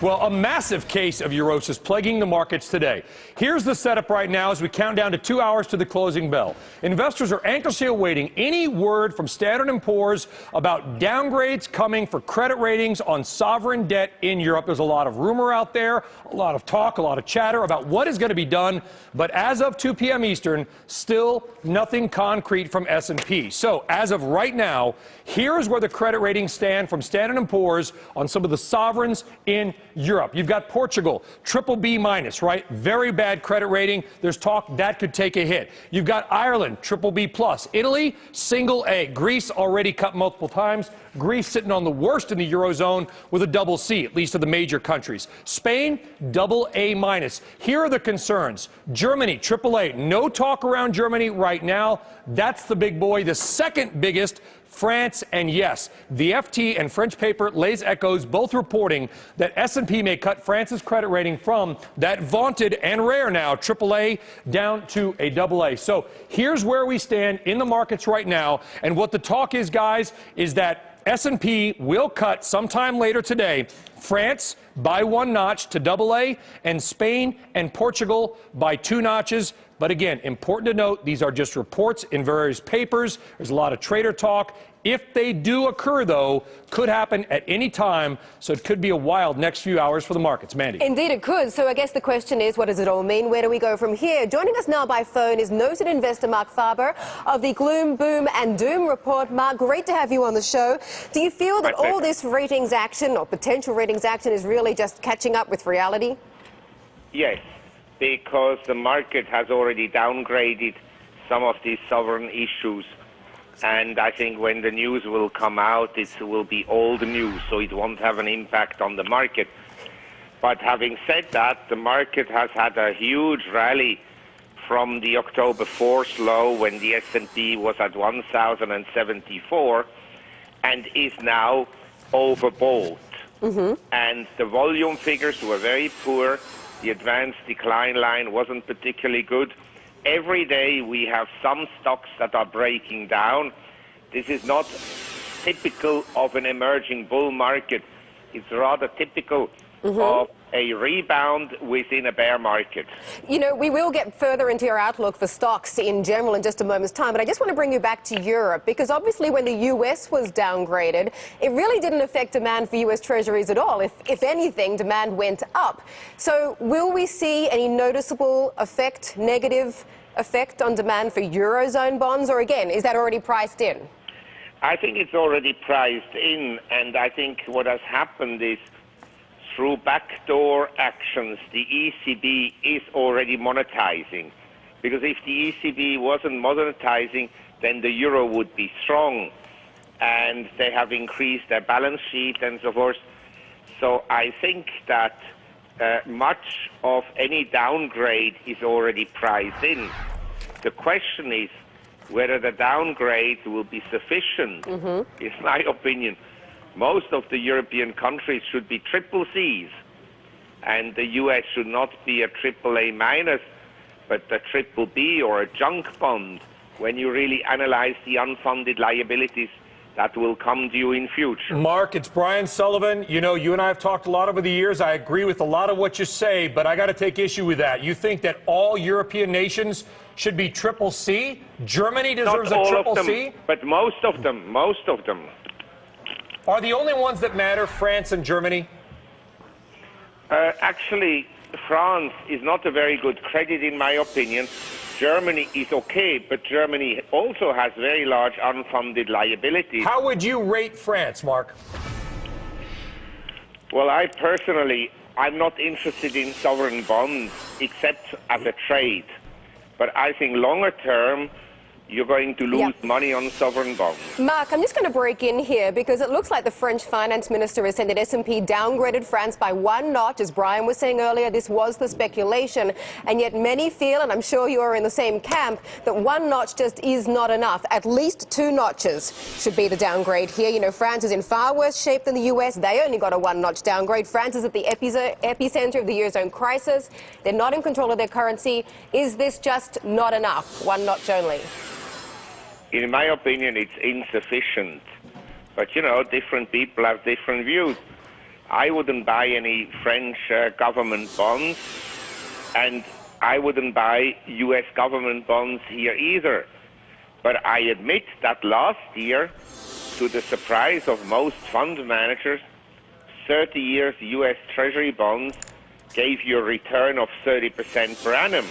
Well, a massive case of neurosis plaguing the markets today. Here's the setup right now as we count down to 2 hours to the closing bell. Investors are anxiously awaiting any word from Standard & Poor's about downgrades coming for credit ratings on sovereign debt in Europe. There's a lot of rumor out there, a lot of talk, a lot of chatter about what is going to be done. But as of 2 p.m. Eastern, still nothing concrete from S&P. So as of right now, here's where the credit ratings stand from Standard & Poor's on some of the sovereigns in Europe. You've got Portugal, BBB minus, right? Very bad credit rating. There's talk that could take a hit. You've got Ireland, BBB plus. Italy, single A. Greece already cut multiple times. Greece sitting on the worst in the Eurozone with a double C, at least of the major countries. Spain, double A minus. Here are the concerns. Germany, AAA. No talk around Germany right now. That's the big boy. The second biggest, France, and yes, the FT and French paper Les Echos both reporting that S&P may cut France's credit rating from that vaunted and rare now AAA down to a AA. So here's where we stand in the markets right now, and what the talk is, guys, is that S&P will cut sometime later today France by 1 notch to AA, and Spain and Portugal by 2 notches. But again, important to note, these are just reports in various papers. There's a lot of trader talk. If they do occur, though, could happen at any time, so it could be a wild next few hours for the markets. Mandy. Indeed, it could. So I guess the question is, what does it all mean? Where do we go from here? Joining us now by phone is noted investor Marc Faber of the Gloom, Boom and Doom report. Marc, great to have you on the show. Do you feel that all this ratings action or potential ratings action is really just catching up with reality? Yes, because the market has already downgraded some of these sovereign issues. And I think when the news will come out, it will be old news, so it won't have an impact on the market. But having said that, the market has had a huge rally from the October 4th low when the S&P was at 1,074 and is now overbought. And the volume figures were very poor. The advanced decline line wasn't particularly good. Every day we have some stocks that are breaking down. This is not typical of an emerging bull market. It's rather typical of a rebound within a bear market. You know, we will get further into your outlook for stocks in general in just a moment's time, but I just want to bring you back to Europe, because obviously when the US was downgraded, it really didn't affect demand for US treasuries at all. If anything, demand went up. So will we see any noticeable effect, negative effect on demand for Eurozone bonds, or again, is that already priced in? I think it's already priced in, and I think what has happened is through backdoor actions, the ECB is already monetizing. Because if the ECB wasn't monetizing, then the euro would be strong. And they have increased their balance sheet and so forth. So I think that much of any downgrade is already priced in. The question is whether the downgrade will be sufficient, is my opinion. Most of the European countries should be triple Cs, and the US should not be a AAA minus, but a triple B or a junk bond when you really analyze the unfunded liabilities that will come to you in future. Marc, it's Brian Sullivan. You know, you and I have talked a lot over the years. I agree with a lot of what you say, but I got to take issue with that. You think that all European nations should be triple C? Germany deserves Not all a triple of them, C? but most of them. Are the only ones that matter France and Germany? Actually, France is not a very good credit, in my opinion. Germany is okay, but Germany also has very large unfunded liabilities. How would you rate France, Marc? Well, I'm not interested in sovereign bonds except as a trade. But I think longer term, you're going to lose money on sovereign bonds. Marc, I'm just going to break in here because it looks like the French finance minister has said that S&P downgraded France by 1 notch. As Brian was saying earlier, this was the speculation. And yet many feel, and I'm sure you are in the same camp, that 1 notch just is not enough. At least 2 notches should be the downgrade here. You know, France is in far worse shape than the US. They only got a 1 notch downgrade. France is at the epicenter of the Eurozone crisis. They're not in control of their currency. Is this just not enough? 1 notch only? In my opinion, it's insufficient. But, you know, different people have different views. I wouldn't buy any French government bonds, and I wouldn't buy U.S. government bonds here either. But I admit that last year, to the surprise of most fund managers, 30 years U.S. Treasury bonds gave you a return of 30% per annum.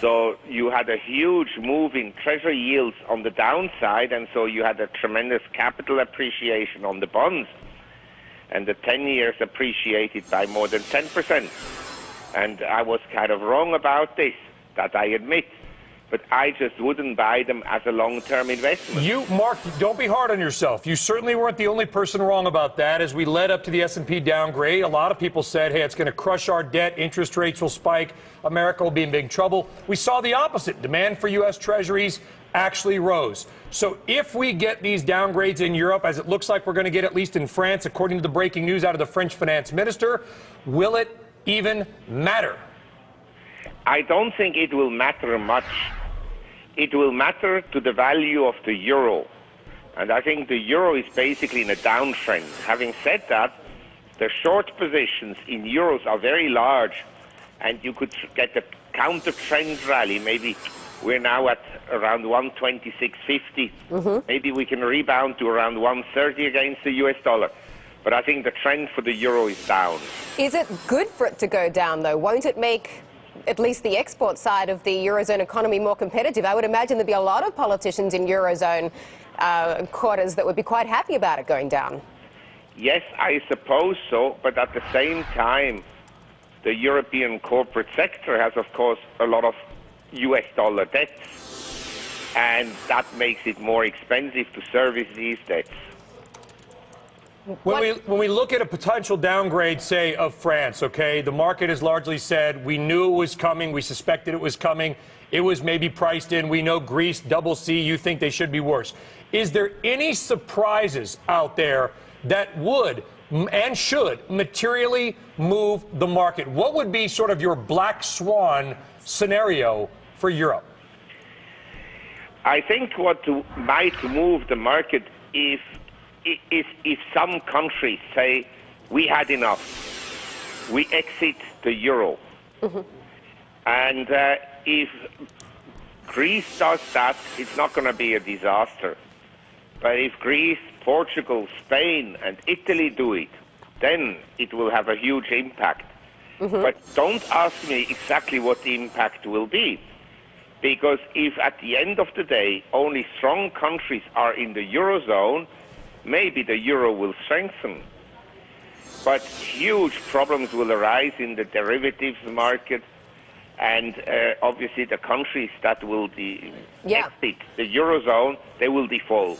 So you had a huge move in Treasury yields on the downside, and so you had a tremendous capital appreciation on the bonds. And the 10 years appreciated by more than 10%. And I was kind of wrong about this, that I admit. But I just wouldn't buy them as a long-term investment. You, Mark, don't be hard on yourself. You certainly weren't the only person wrong about that. As we led up to the S&P downgrade, a lot of people said, hey, it's going to crush our debt, interest rates will spike, America will be in big trouble. We saw the opposite. Demand for U.S. Treasuries actually rose. So if we get these downgrades in Europe, as it looks like we're going to get at least in France, according to the breaking news out of the French finance minister, will it even matter? I don't think it will matter much. It will matter to the value of the euro. And I think the euro is basically in a downtrend. Having said that, the short positions in euros are very large, and you could get a counter-trend rally. Maybe we're now at around 126.50. Maybe we can rebound to around 130 against the US dollar. But I think the trend for the euro is down. Is it good for it to go down, though? Won't it make at least the export side of the Eurozone economy more competitive? I would imagine there'd be a lot of politicians in Eurozone quarters that would be quite happy about it going down. Yes, I suppose so, but at the same time, the European corporate sector has, of course, a lot of US dollar debts, and that makes it more expensive to service these debts. When we look at a potential downgrade, say, of France, okay, the market has largely said we knew it was coming, we suspected it was coming, it was maybe priced in, we know Greece, double C, you think they should be worse. Is there any surprises out there that would and should materially move the market? What would be sort of your black swan scenario for Europe? I think what might move the market is if some countries say, we had enough, we exit the euro. And if Greece does that, it's not going to be a disaster. But if Greece, Portugal, Spain, and Italy do it, then it will have a huge impact. But don't ask me exactly what the impact will be. Because if at the end of the day, only strong countries are in the Eurozone, maybe the euro will strengthen. But huge problems will arise in the derivatives market, and obviously the countries that will be exit the Eurozone, they will default.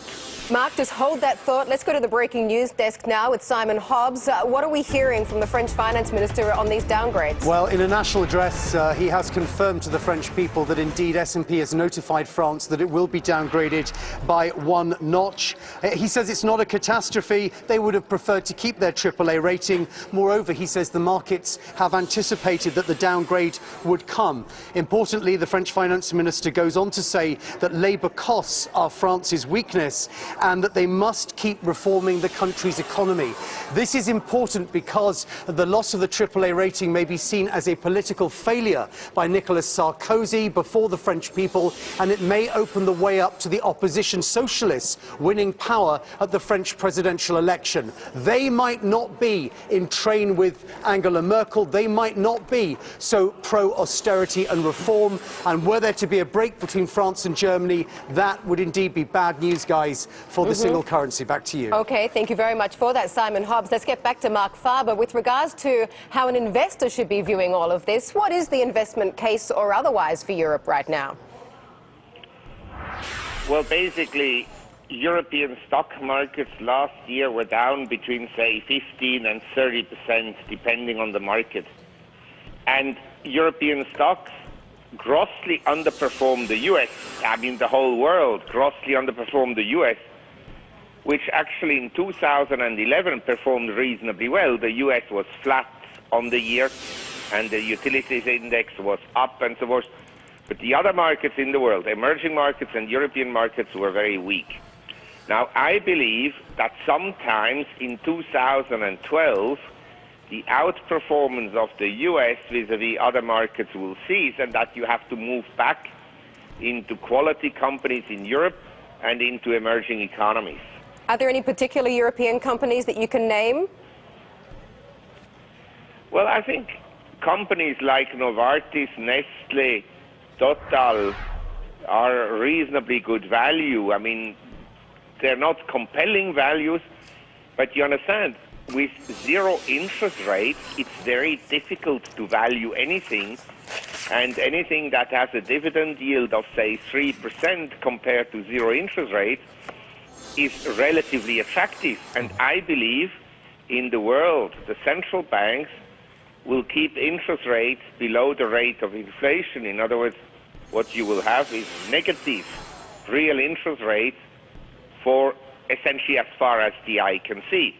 Marc, just hold that thought. Let's go to the breaking news desk now with Simon Hobbs. What are we hearing from the French finance minister on these downgrades? Well, in a national address, he has confirmed to the French people that indeed S&P has notified France that it will be downgraded by one notch. He says it's not a catastrophe. They would have preferred to keep their AAA rating. Moreover, he says the markets have anticipated that the downgrade would come. Importantly, the French finance minister goes on to say that labour costs are France's weakness, and that they must keep reforming the country's economy. This is important because the loss of the AAA rating may be seen as a political failure by Nicolas Sarkozy before the French people, and it may open the way up to the opposition socialists winning power at the French presidential election. They might not be in train with Angela Merkel. They might not be so pro-austerity and reform. And were there to be a break between France and Germany, that would indeed be bad news, guys, for the single currency. Back to you. Okay, thank you very much for that, Simon Hobbs. Let's get back to Marc Faber. With regards to how an investor should be viewing all of this, what is the investment case or otherwise for Europe right now? Well, basically, European stock markets last year were down between, say, 15 and 30%, depending on the market. And European stocks grossly underperformed the US. I mean, the whole world grossly underperformed the US, which actually in 2011 performed reasonably well. The US was flat on the year, and the utilities index was up and so forth. But the other markets in the world, emerging markets and European markets, were very weak. Now, I believe that sometimes in 2012, the outperformance of the US vis-à-vis other markets will cease, and that you have to move back into quality companies in Europe and into emerging economies. Are there any particular European companies that you can name? Well, I think companies like Novartis, Nestle, Total are reasonably good value. I mean, they're not compelling values, but you understand, with zero interest rates, it's very difficult to value anything, and anything that has a dividend yield of, say, 3% compared to zero interest rates is relatively attractive. And I believe in the world, the central banks will keep interest rates below the rate of inflation. In other words, what you will have is negative real interest rates for essentially as far as the eye can see.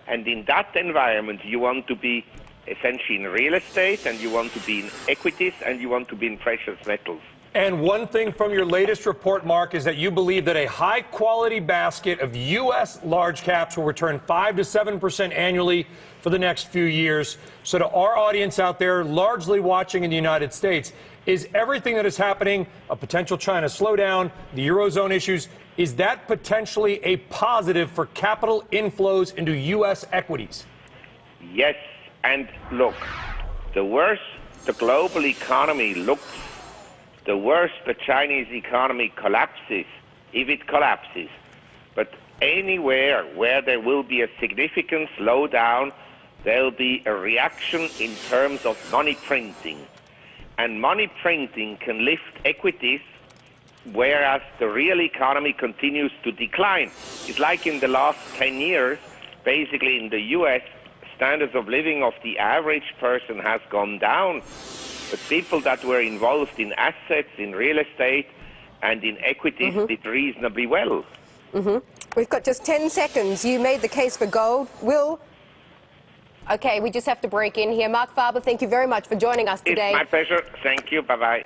And in that environment, you want to be essentially in real estate, and you want to be in equities, and you want to be in precious metals. And one thing from your latest report, Mark, is that you believe that a high-quality basket of U.S. large caps will return 5 to 7% annually for the next few years. So to our audience out there, largely watching in the United States, is everything that is happening, a potential China slowdown, the Eurozone issues, is that potentially a positive for capital inflows into U.S. equities? Yes, and look, the worse the global economy looks, the worse the Chinese economy collapses, if it collapses. But anywhere where there will be a significant slowdown, there will be a reaction in terms of money printing. And money printing can lift equities, whereas the real economy continues to decline. It's like in the last 10 years, basically in the US, standards of living of the average person has gone down. But people that were involved in assets, in real estate, and in equities did reasonably well. We've got just 10 seconds. You made the case for gold. Okay, we just have to break in here. Marc Faber, thank you very much for joining us today. It's my pleasure. Thank you. Bye-bye.